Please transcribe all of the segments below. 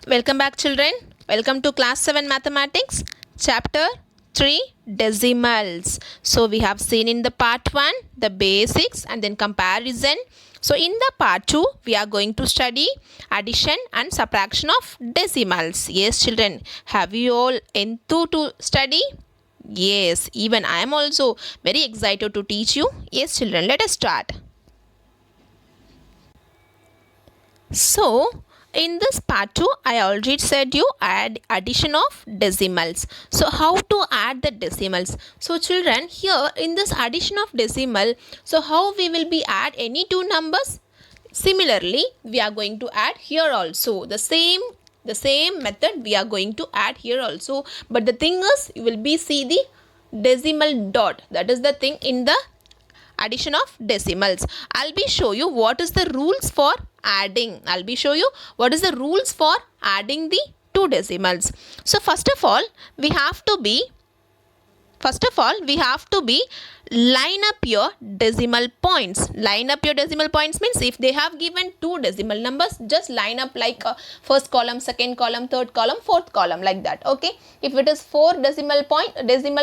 Welcome back, children. Welcome to class 7 mathematics, chapter 3 decimals. So, we have seen in the part 1 the basics and then comparison. So, in the part 2, we are going to study addition and subtraction of decimals. Yes, children, have you all enthused to study? Yes, even I am also very excited to teach you. Yes, children, let us start. So, in this part 2, I already said you add addition of decimals. So, how to add the decimals? So, children, here in this addition of decimal, so how we will be add any two numbers? Similarly, we are going to add here also the same method we are going to add here also. But the thing is, you will be see the decimal dot. That is the thing in the addition of decimals. I'll be show you what is the rules for adding. I'll be show you what is the rules for adding the two decimals. So first of all we have to be line up your decimal points. Line up your decimal points means if they have given two decimal numbers, just line up like first column, second column, third column, fourth column, like that. Okay, if it is four decimal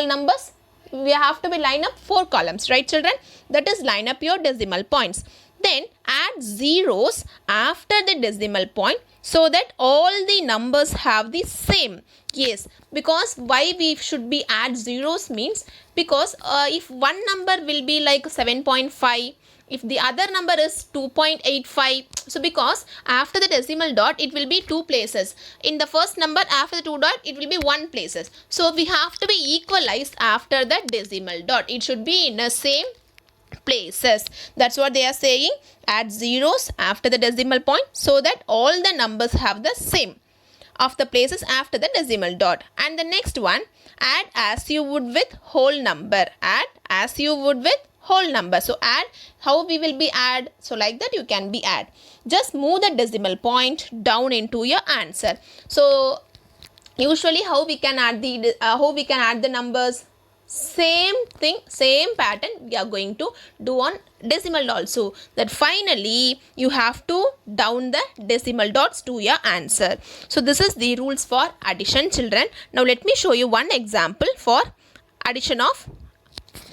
numbers, we have to be line up four columns, right, children? That is line up your decimal points. Then add zeros after the decimal point so that all the numbers have the same. Yes, because why we should be add zeros means because if one number will be like 7.5, if the other number is 2.85, so because after the decimal dot it will be two places. In the first number after the two dot it will be one places. So we have to be equalized after the decimal dot. It should be in the same places. That's what they are saying. Add zeros after the decimal point so that all the numbers have the same of the places after the decimal dot. And the next one, add as you would with whole number. Add as you would with whole number. So add, how we will be add? So like that you can be add. Just move the decimal point down into your answer. So usually how we can add the numbers? Same thing, same pattern we are going to do on decimal also. That finally you have to down the decimal dots to your answer. So this is the rules for addition, children. Now let me show you one example for addition of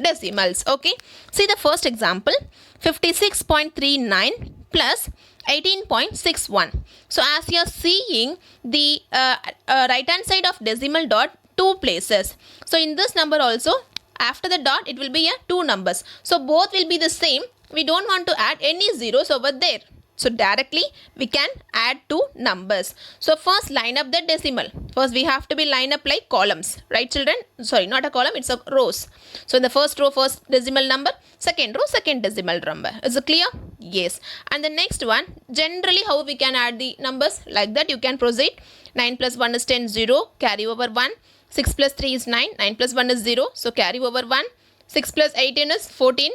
decimals. Okay, see the first example, 56.39 plus 18.61. So as you are seeing the right hand side of decimal dot, two places. So in this number also, after the dot it will be two numbers. So both will be the same. We don't want to add any zeros over there. So directly we can add two numbers. So first line up the decimal. First we have to be line up like columns, right, children? Sorry, not a column, it's a rows. So in the first row, first decimal number, second row, second decimal number. Is it clear? Yes. And the next one, generally how we can add the numbers, like that you can proceed. 9 plus 1 is 10, 0, carry over 1. 6 plus 3 is 9, 9 plus 1 is 0, so carry over 1. 6 plus 18 is 14,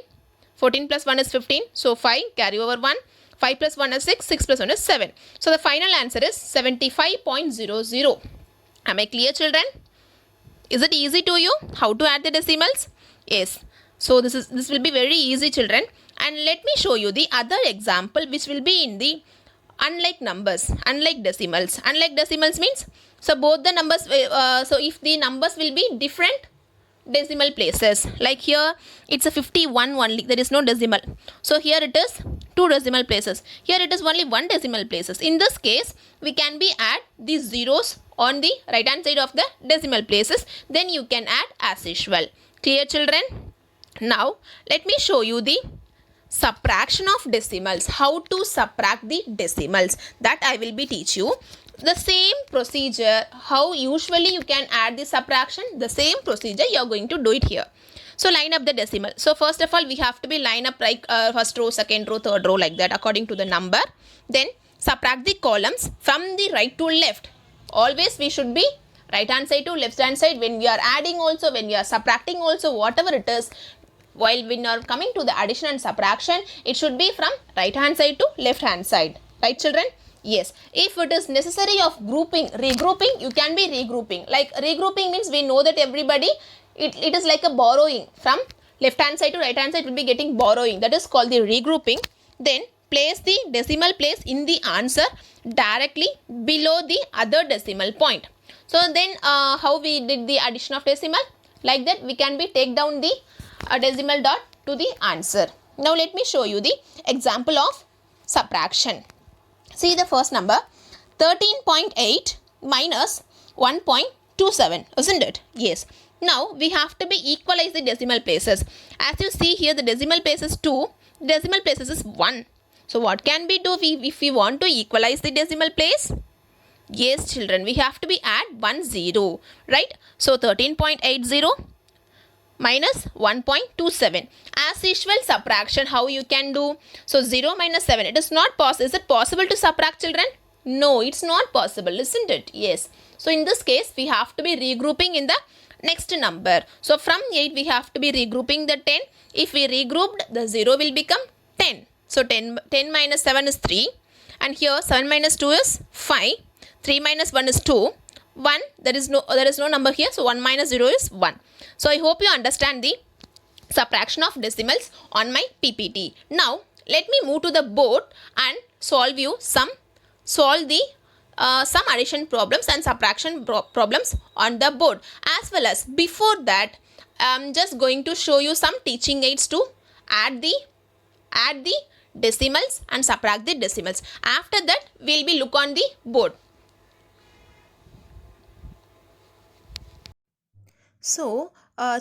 14 plus 1 is 15, so 5, carry over 1. 5 plus 1 is 6, 6 plus 1 is 7. So the final answer is 75.00. Am I clear, children? Is it easy to you how to add the decimals? Yes. So this will be very easy, children. And let me show you the other example which will be in the unlike numbers, unlike decimals. Unlike decimals means, so both the numbers, so if the numbers will be different decimal places, like here it's a 51 only, there is no decimal. So here it is two decimal places, here it is only one decimal places. In this case we can be add these zeros on the right hand side of the decimal places, then you can add as usual. Clear, children? Now let me show you the subtraction of decimals. How to subtract the decimals, that I will be teach you. The same procedure, how usually you can add the subtraction, the same procedure you are going to do it here. So line up the decimal. So first of all we have to be line up like first row, second row, third row, like that according to the number. Then subtract the columns from the right to left. Always we should be right hand side to left hand side when we are adding also, when we are subtracting also, whatever it is. While when you are coming to the addition and subtraction, it should be from right hand side to left hand side, right, children? Yes. If it is necessary of regrouping, you can be regrouping. Like regrouping means we know that everybody, it is like a borrowing from left hand side to right hand side will be getting borrowing. That is called the regrouping. Then place the decimal place in the answer directly below the other decimal point. So then how we did the addition of decimal? Like that we can be take down the decimal dot to the answer. Now let me show you the example of subtraction. See the first number, 13.8 minus 1.27, isn't it? Yes. Now we have to be equalize the decimal places. As you see here, the decimal place is 2, decimal places is 1. So what can we do if we want to equalize the decimal place? Yes children, we have to be add 1 0, right? So 13.80 minus 1.27. As usual, subtraction, how you can do? So 0 minus 7, it is not possible. Is it possible to subtract children? No, it's not possible, isn't it? Yes. So in this case, we have to be regrouping in the next number. So from 8, we have to be regrouping the 10. If we regrouped, the 0 will become 10. So 10 minus 7 is 3. And here 7 minus 2 is 5. 3 minus 1 is 2. 1, there is no number here. So 1 minus 0 is 1. So I hope you understand the subtraction of decimals on my PPT. Now let me move to the board and solve the some addition problems and subtraction problems on the board. As well as before that, I'm just going to show you some teaching aids to add the decimals and subtract the decimals. After that, we'll be look on the board. So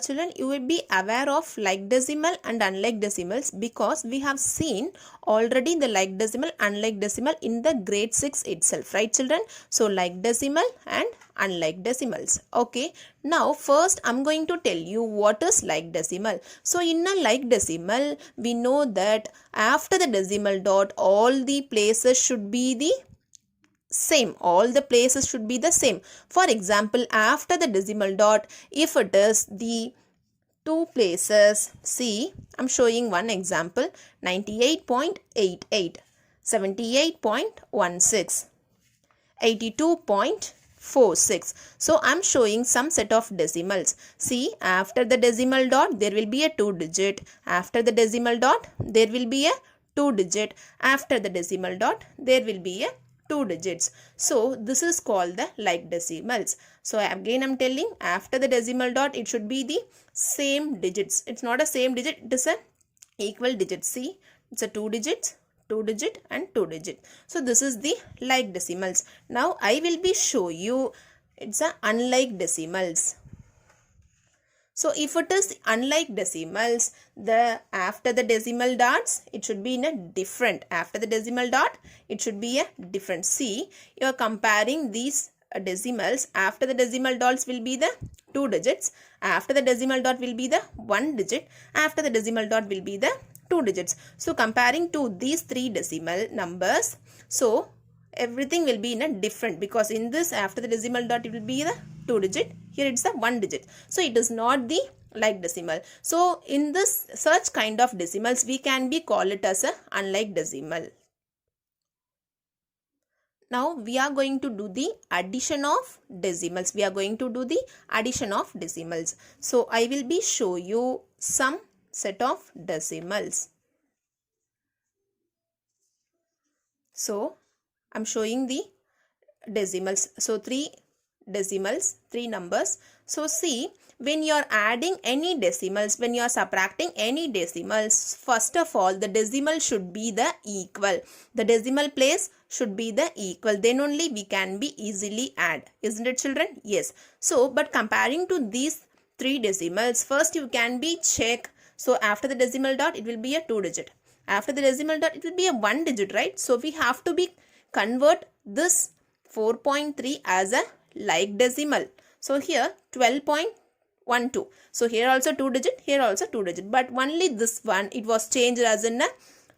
children, you will be aware of like decimal and unlike decimals because we have seen already the like decimal, unlike decimal in the grade 6 itself, right children? So like decimal and unlike decimals. Okay, now first I'm going to tell you what is like decimal. So in a like decimal, we know that after the decimal dot, all the places should be the same. All the places should be the same. For example, after the decimal dot, if it is the two places, see, I'm showing one example, 98.88, 78.16, 82.46. So I'm showing some set of decimals. See, after the decimal dot, there will be a 2 digit. After the decimal dot, there will be a 2 digit. After the decimal dot, there will be a 2 digits. So this is called the like decimals. So again I'm telling, after the decimal dot, it should be the same digits. It's not a same digit, it is a equal digit. See, it's a 2 digits, 2 digit and 2 digit. So this is the like decimals. Now I will be show you it's a unlike decimals. So if it is unlike decimals, the after the decimal dots, it should be in a different. After the decimal dot, it should be a different. See, you are comparing these decimals. After the decimal dots will be the 2 digits. After the decimal dot will be the 1 digit. After the decimal dot will be the 2 digits. So comparing to these 3 decimal numbers, so everything will be in a different, because in this after the decimal dot it will be the 2 digit, here it's the 1 digit. So it is not the like decimal. So in this such kind of decimals, we can be call it as a unlike decimal. Now we are going to do the addition of decimals. We are going to do the addition of decimals. So I will be show you some set of decimals. So I'm showing the decimals. So 3 decimals, 3 numbers. So see, when you are adding any decimals, when you are subtracting any decimals, first of all, the decimal should be the equal. The decimal place should be the equal. Then only we can be easily add. Isn't it children? Yes. So, but comparing to these 3 decimals, first you can be check. So after the decimal dot, it will be a 2 digit. After the decimal dot, it will be a 1 digit, right? So we have to be convert this 4.3 as a like decimal. So here 12.12. So here also 2 digit, here also 2 digit. But only this one, it was changed as in a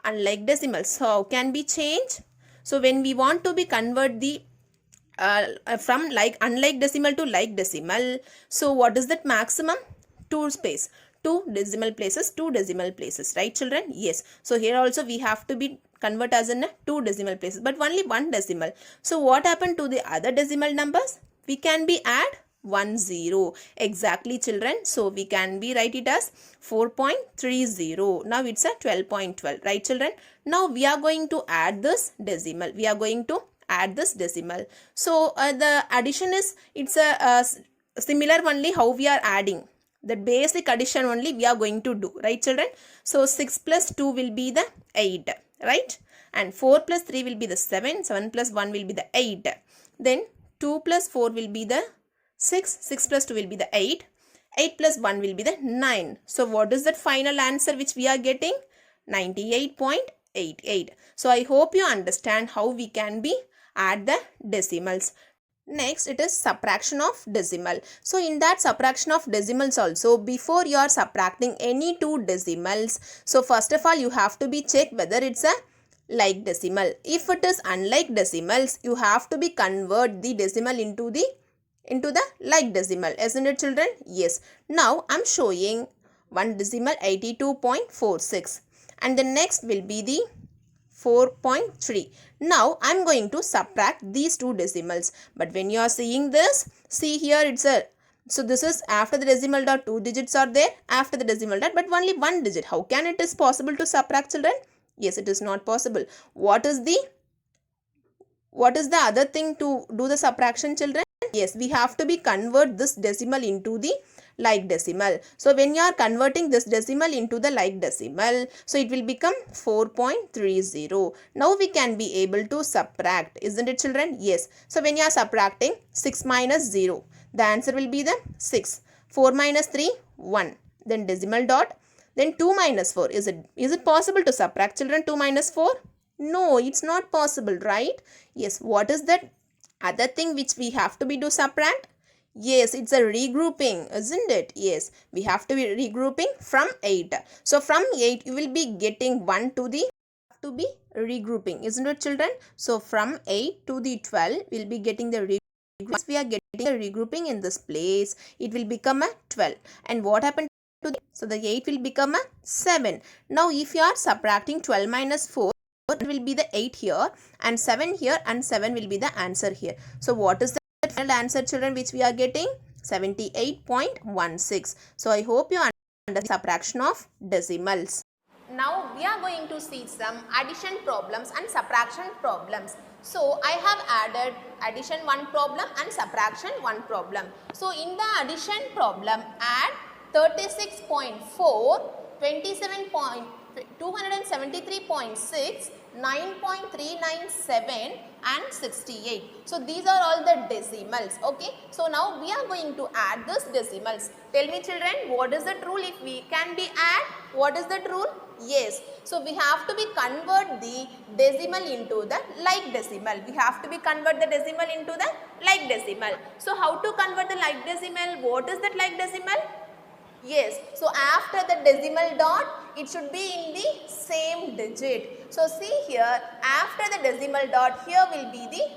unlike decimal. So how can be changed? So when we want to be convert the from like unlike decimal to like decimal, so what is that maximum? 2 space. 2 decimal places, right children? Yes. So here also we have to be convert as in 2 decimal places, but only 1 decimal. So what happened to the other decimal numbers? We can be add 4.10. Exactly, children. So we can be write it as 4.30. Now it's a 12.12. Right, children? Now we are going to add this decimal. We are going to add this decimal. So the addition is, it's a similar only how we are adding. The basic addition only we are going to do. Right, children? So 6 plus 2 will be the 8. Right? And 4 plus 3 will be the 7. 7 plus 1 will be the 8. Then 2 plus 4 will be the 6. 6 plus 2 will be the 8. 8 plus 1 will be the 9. So what is that final answer which we are getting? 98.88. So I hope you understand how we can be add the decimals. Next, it is subtraction of decimal. So in that subtraction of decimals also, before you are subtracting any two decimals, so first of all you have to be check whether it's a like decimal. If it is unlike decimals, you have to be convert the decimal into the like decimal. Isn't it, children? Yes. Now I'm showing one decimal 82.46 and the next will be the 4.3. Now I'm going to subtract these two decimals. But when you are seeing this, see here it's a, so this is after the decimal dot, two digits are there, after the decimal dot, but only one digit. How can it is possible to subtract, children? Yes, it is not possible. What is the other thing to do the subtraction, children? Yes, we have to be convert this decimal into the like decimal. So when you are converting this decimal into the like decimal, so it will become 4.30. Now we can be able to subtract, isn't it, children? Yes. So when you are subtracting 6 minus 0, the answer will be the 6. 4 minus 3, 1. Then decimal dot. Then 2 minus 4. Is it possible to subtract, children, 2 minus 4? No, it's not possible, right? Yes. What is that other thing which we have to be do subtract? Yes, it's a regrouping, isn't it? Yes, we have to be regrouping from 8. So from 8, you will be getting 1 to the, to be regrouping, isn't it, children? So from 8 to the 12, we'll be getting the regrouping. We are getting the regrouping in this place. It will become a 12. And what happened to the, so the 8 will become a 7. Now if you are subtracting 12 minus 4, it will be the 8 here and 7 here and 7 will be the answer here. So what is the final answer, children, which we are getting? 78.16. So I hope you understand the subtraction of decimals. Now we are going to see some addition problems and subtraction problems. So I have added addition one problem and subtraction one problem. So in the addition problem, add 36.4, 273.6, 9.397 and 68. So these are all the decimals. Okay. So now we are going to add this decimals. Tell me, children, what is the rule if we can be add? What is the rule? Yes. So we have to be convert the decimal into the like decimal. We have to be convert the decimal into the like decimal. So how to convert the like decimal? What is that like decimal? Yes, so after the decimal dot, it should be in the same digit. So see here, after the decimal dot, here will be the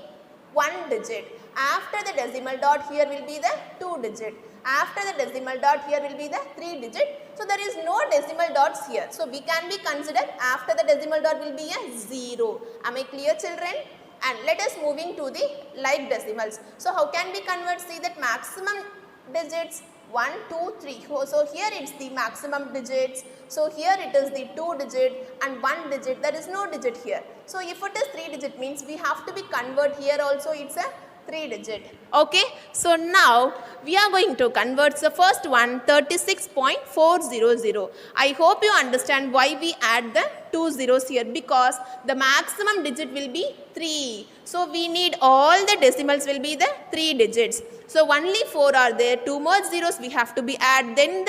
1 digit. After the decimal dot, here will be the 2 digit. After the decimal dot, here will be the 3 digit. So there is no decimal dots here. So we can be considered after the decimal dot will be a 0. Am I clear, children? And let us moving to the like decimals. So how can we convert? See that maximum digits 1, 2, 3. So here it's the maximum digits. So here it is the 2 digit and 1 digit. There is no digit here. So if it is 3 digit means we have to be convert here also it's a 3 digit. Okay. So now we are going to convert the first one 36.400. I hope you understand why we add the 2 zeros here because the maximum digit will be 3. So we need all the decimals will be the 3 digits. So only 4 are there. 2 more zeros we have to be add. Then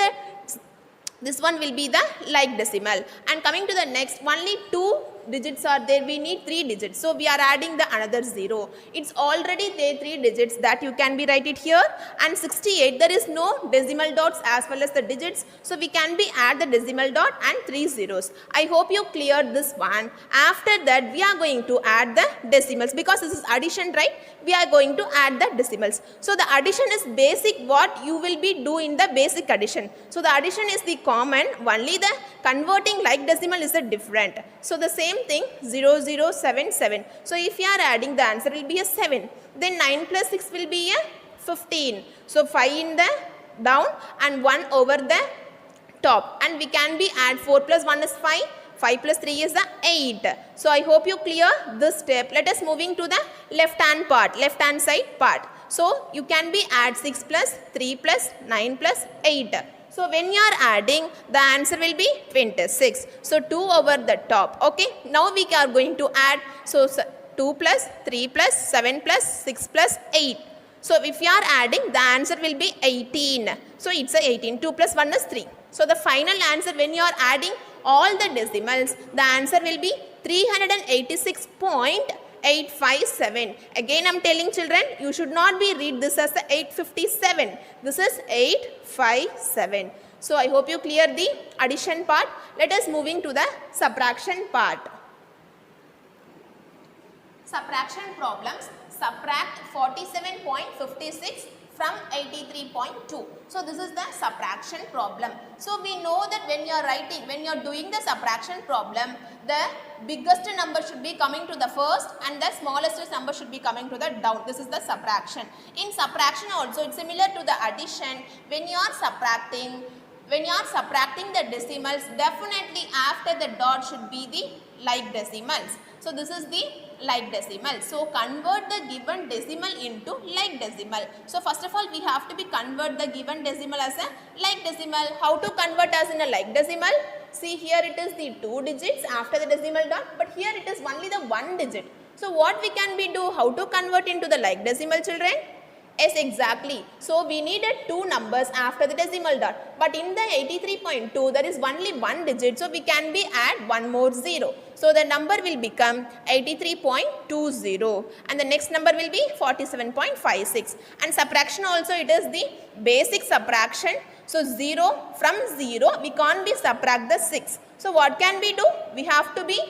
this one will be the like decimal. And coming to the next, only 2 digits are there. We need 3 digits. So we are adding the another 0. It's already there 3 digits that you can be write it here. And 68, there is no decimal dots as well as the digits. So we can be add the decimal dot and 3 zeros. I hope you cleared this one. After that, we are going to add the decimals because this is addition, right? We are going to add the decimals. So the addition is basic what you will be do in the basic addition. So the addition is the common, only the converting like decimal is the different. So the same thing 0077. So if you are adding, the answer will be a 7. Then 9 plus 6 will be a 15. So 5 in the down and 1 over the top, and we can be add 4 plus 1 is 5. 5 plus 3 is the 8. So I hope you clear this step. Let us moving to the left hand part, left hand side part. So you can be add 6 plus 3 plus 9 plus 8. So when you are adding, the answer will be 26. So 2 over the top. Okay. Now we are going to add. So 2 plus 3 plus 7 plus 6 plus 8. So if you are adding, the answer will be 18. So it's a 18. 2 plus 1 is 3. So the final answer when you are adding all the decimals, the answer will be 386.857. Again I am telling children, you should not be read this as 857. This is 857. So I hope you clear the addition part. Let us moving to the subtraction part. Subtraction problems. Subtract 47.56 from 83.2. So this is the subtraction problem. So we know that when you are writing, when you are doing the subtraction problem, the biggest number should be coming to the first and the smallest number should be coming to the down. This is the subtraction. In subtraction also it's similar to the addition. When you are subtracting the decimals, definitely after the dot should be the like decimals. So this is the like decimal. So convert the given decimal into like decimal. So first of all we have to be convert the given decimal as a like decimal. How to convert as in a like decimal? See here it is the 2 digits after the decimal dot, but here it is only the 1 digit. So what we can be do? How to convert into the like decimal, children? Yes, exactly. So we needed 2 numbers after the decimal dot. But in the 83.2 there is only 1 digit. So we can be add 1 more 0. So the number will become 83.20 and the next number will be 47.56. And subtraction also it is the basic subtraction. So 0 from 0 we can't be subtract the 6. So what can we do? We have to be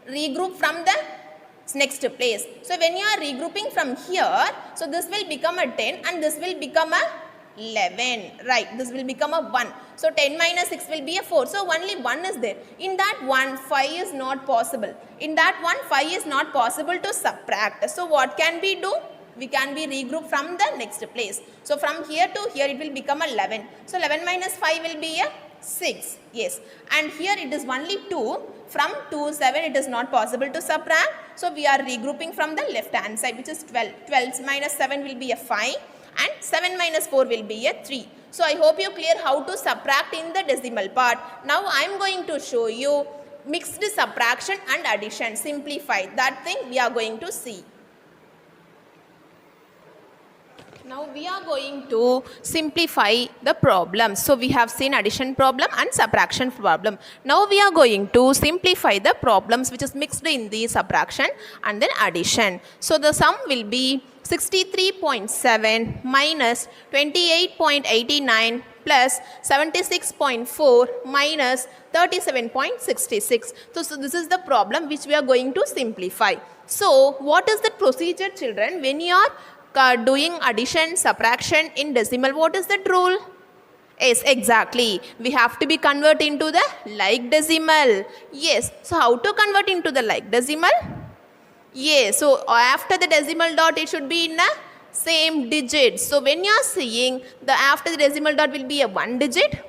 regroup from the next place. So when you are regrouping from here, so this will become a 10 and this will become a 11, right? This will become a 1. So 10 minus 6 will be a 4. So only 1 is there. In that 1, 5 is not possible. In that 1, 5 is not possible to subtract. So what can we do? We can be regroup from the next place. So from here to here it will become 11. So 11 minus 5 will be a 6. Yes. And here it is only 2. From 2, 7 it is not possible to subtract. So we are regrouping from the left hand side, which is 12. 12 minus 7 will be a 5 and 7 minus 4 will be a 3. So I hope you clear how to subtract in the decimal part. Now I am going to show you mixed subtraction and addition. Simplify. That thing we are going to see. Now we are going to simplify the problem. So we have seen addition problem and subtraction problem. Now we are going to simplify the problems which is mixed in the subtraction and then addition. So the sum will be 63.7 minus 28.89 plus 76.4 minus 37.66. So this is the problem which we are going to simplify. So what is the procedure, children, when you are doing addition, subtraction in decimal? What is that rule? Yes, exactly. We have to be convert into the like decimal. Yes. So how to convert into the like decimal? Yes. So after the decimal dot it should be in a same digit. So when you are seeing the after the decimal dot will be a 1 digit,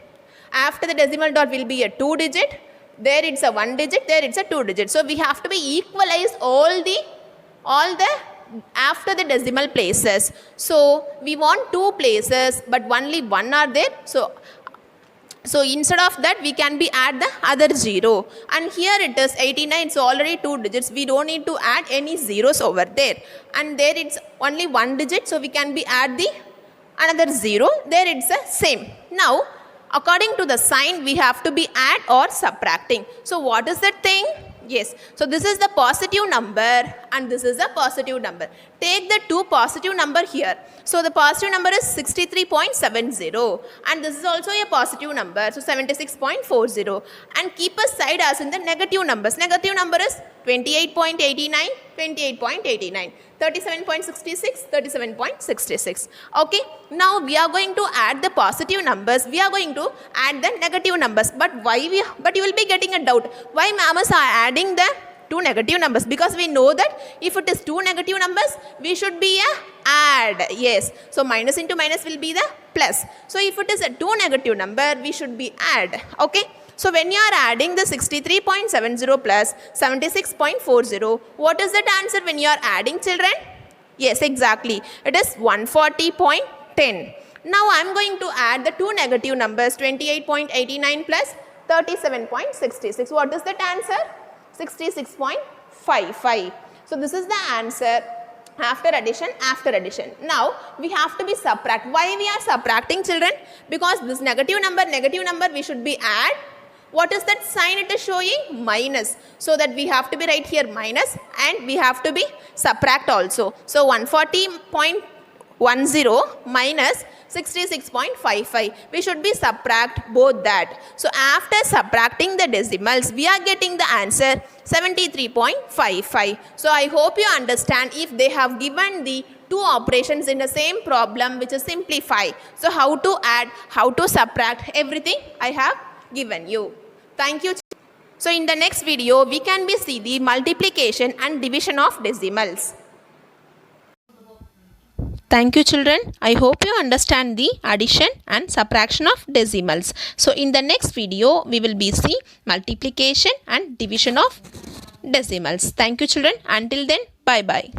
after the decimal dot will be a 2 digit, there it's a 1 digit, there it's a 2 digit. So we have to be equalize all the after the decimal places. So we want 2 places but only 1 are there. So instead of that we can be add the other 0, and here it is 89. So already 2 digits, we don't need to add any zeros over there, and there it's only 1 digit. So we can be add the another 0, there it's the same. Now according to the sign we have to be add or subtracting. So what is that thing? Yes, so this is the positive number and this is a positive number. Take the 2 positive number here. So the positive number is 63.70 and this is also a positive number, so 76.40, and keep aside as in the negative numbers. Negative number is 28.89, 28.89, 37.66, 37.66. Okay, now we are going to add the positive numbers, we are going to add the negative numbers. But you will be getting a doubt, why ma'am is adding the two negative numbers, because we know that if it is two negative numbers, we should be a add. Yes, so minus into minus will be the plus. So if it is a two negative number, we should be add. Okay, so when you are adding the 63.70 plus 76.40, what is that answer when you are adding, children? Yes, exactly, it is 140.10. Now I am going to add the two negative numbers, 28.89 plus 37.66. What is that answer? 66.55. So this is the answer after addition, after addition. Now we have to be subtract. Why we are subtracting, children? Because this negative number we should be add. What is that sign it is showing? Minus. So that we have to be right here minus, and we have to be subtract also. So 140.10 minus 66.55. We should be subtract both that. So after subtracting the decimals, we are getting the answer 73.55. So I hope you understand. If they have given the two operations in the same problem, which is simplify, so how to add, how to subtract, everything I have given you. Thank you. So in the next video, we can be see the multiplication and division of decimals. Thank you, children. I hope you understand the addition and subtraction of decimals. So in the next video, we will be see multiplication and division of decimals. Thank you, children. Until then, bye bye.